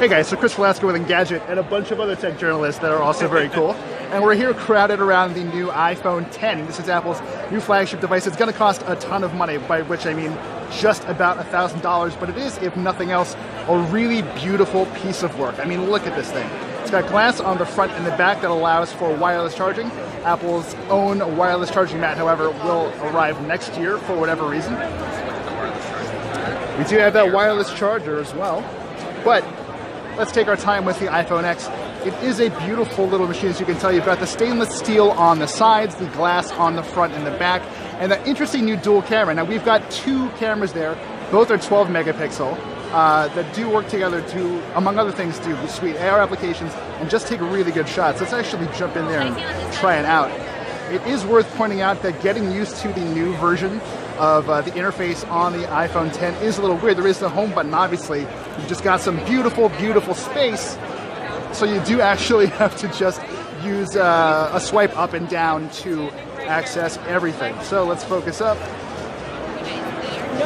Hey guys, so Chris Velasco with Engadget and a bunch of other tech journalists that are also very cool. And we're here crowded around the new iPhone X. This is Apple's new flagship device. It's going to cost a ton of money, by which I mean just about $1,000, but it is, if nothing else, a really beautiful piece of work. I mean, look at this thing. It's got glass on the front and the back that allows for wireless charging. Apple's own wireless charging mat, however, will arrive next year for whatever reason. We do have that wireless charger as well, but let's take our time with the iPhone X. It is a beautiful little machine, as you can tell. You've got the stainless steel on the sides, the glass on the front and the back, and that interesting new dual camera. Now, we've got two cameras there. Both are 12 megapixel that do work together to, among other things, do sweet AR applications and just take really good shots. Let's actually jump in there and try it out. It is worth pointing out that getting used to the new version of the interface on the iPhone X is a little weird. There is the home button, obviously. You've just got some beautiful, beautiful space. So you do actually have to just use a swipe up and down to access everything. So let's focus up.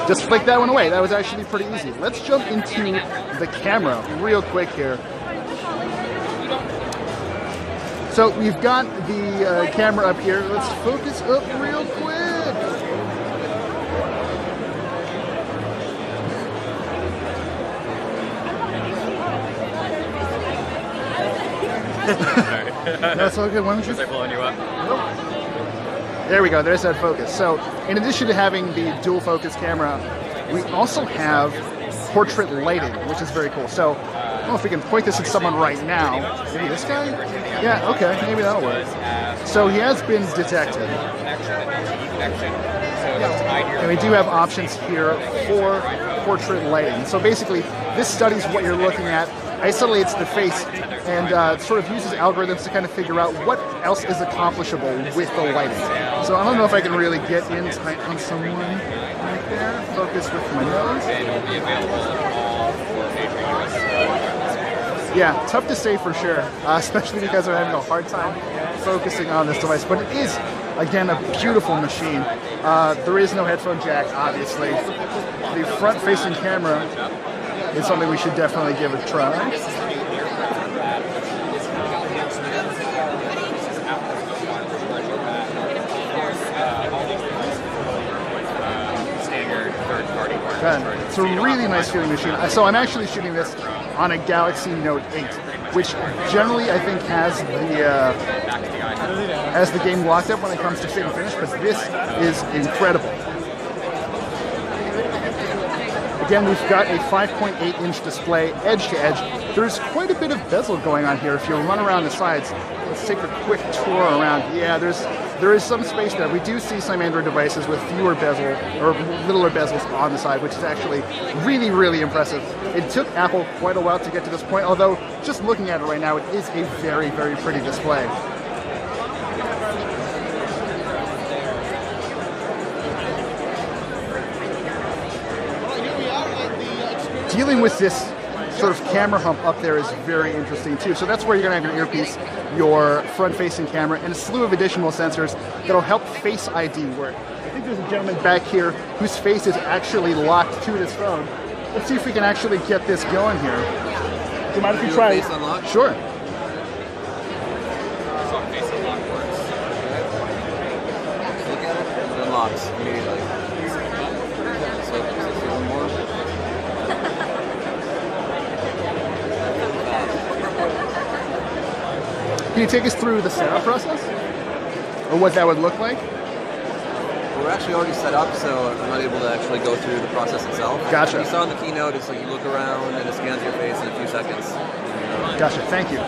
Just flick that one away. That was actually pretty easy. Let's jump into the camera real quick here. So we've got the camera up here. Let's focus up real quick. That's all good. Why don't you? Was I pulling you up? There we go. There's that focus. So, in addition to having the dual focus camera, we also have portrait lighting, which is very cool. So, I don't know if we can point this at someone right now. Maybe this guy? Yeah. Okay. Maybe that'll work. So he has been detected. And we do have options here for portrait lighting. So basically, this studies what you're looking at, isolates the face, and sort of uses algorithms to kind of figure out what else is accomplishable with the lighting. So I don't know if I can really get in tight on someone right there. Focus with my nose. Yeah, tough to say for sure, especially because I'm having a hard time focusing on this device. But it is, again, a beautiful machine. There is no headphone jack, obviously. The front-facing camera is something we should definitely give a try. It's a really nice feeling machine. So I'm actually shooting this on a Galaxy Note 8, which generally I think has the game locked up when it comes to fit and finish, but this is incredible. Again, we've got a 5.8-inch display, edge to edge. There's quite a bit of bezel going on here. If you run around the sides, let's take a quick tour around. Yeah, there is some space there. We do see some Android devices with fewer bezel or littler bezels on the side, which is actually really, really impressive. It took Apple quite a while to get to this point, although just looking at it right now, it is a very, very pretty display. Dealing with this sort of camera hump up there is very interesting too. So that's where you're going to have your earpiece, your front-facing camera, and a slew of additional sensors that'll help Face ID work. I think there's a gentleman back here whose face is actually locked to his phone. Let's see if we can actually get this going here. Do you mind if we try it? Sure. Face unlock works. Look at it, it unlocks immediately. Can you take us through the setup process? Or what that would look like? Well, we're actually already set up, so I'm not able to actually go through the process itself. Gotcha. You saw in the keynote, it's like you look around and it scans your face in a few seconds. Gotcha, thank you.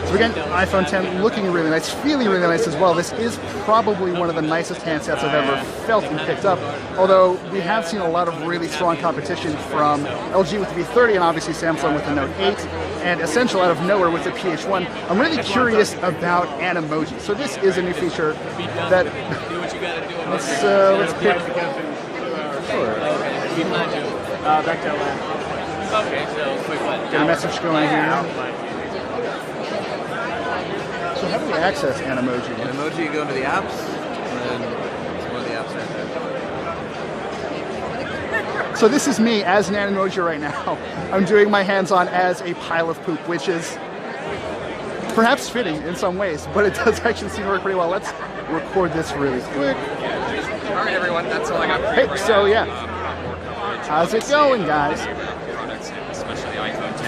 So again, iPhone X looking really nice, feeling really nice as well. This is probably one of the nicest handsets I've ever felt and picked up, although we have seen a lot of really strong competition from LG with the V30 and obviously Samsung with the Note 8 and Essential out of nowhere with the PH1. I'm really curious about Animoji. So this is a new feature that let's pick. Sure. Back to LA. Okay, so quick one. Get a message going here. So how do we access Animoji? Animoji, you go into the apps, and then it's one of the apps right there. So this is me as an Animoji right now. I'm doing my hands-on as a pile of poop, which is perhaps fitting in some ways, but it does actually seem to work pretty well. Let's record this really quick. All right, everyone, that's all I got for you. Hey, so yeah. How's it going, guys?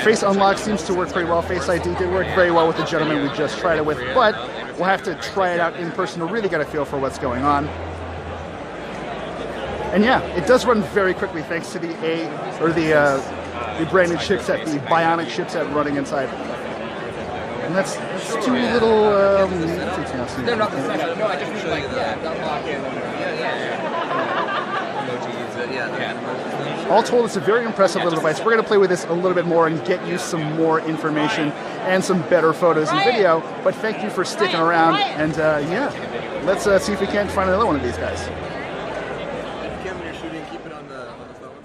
Face Unlock seems to work pretty well. Face ID did work very well with the gentleman we just tried it with, but we'll have to try it out in person to really get a feel for what's going on. And yeah, it does run very quickly thanks to the branded chipset, the Bionic chipset running inside. And that's two little. They're not the same. No, I just mean like unlock it. All told, it's a very impressive little device. We're going to play with this a little bit more and get you some more information and some better photos and video. But thank you for sticking around. And yeah, let's see if we can't find another one of these guys. Kim, when you're shooting, keep it on the phone.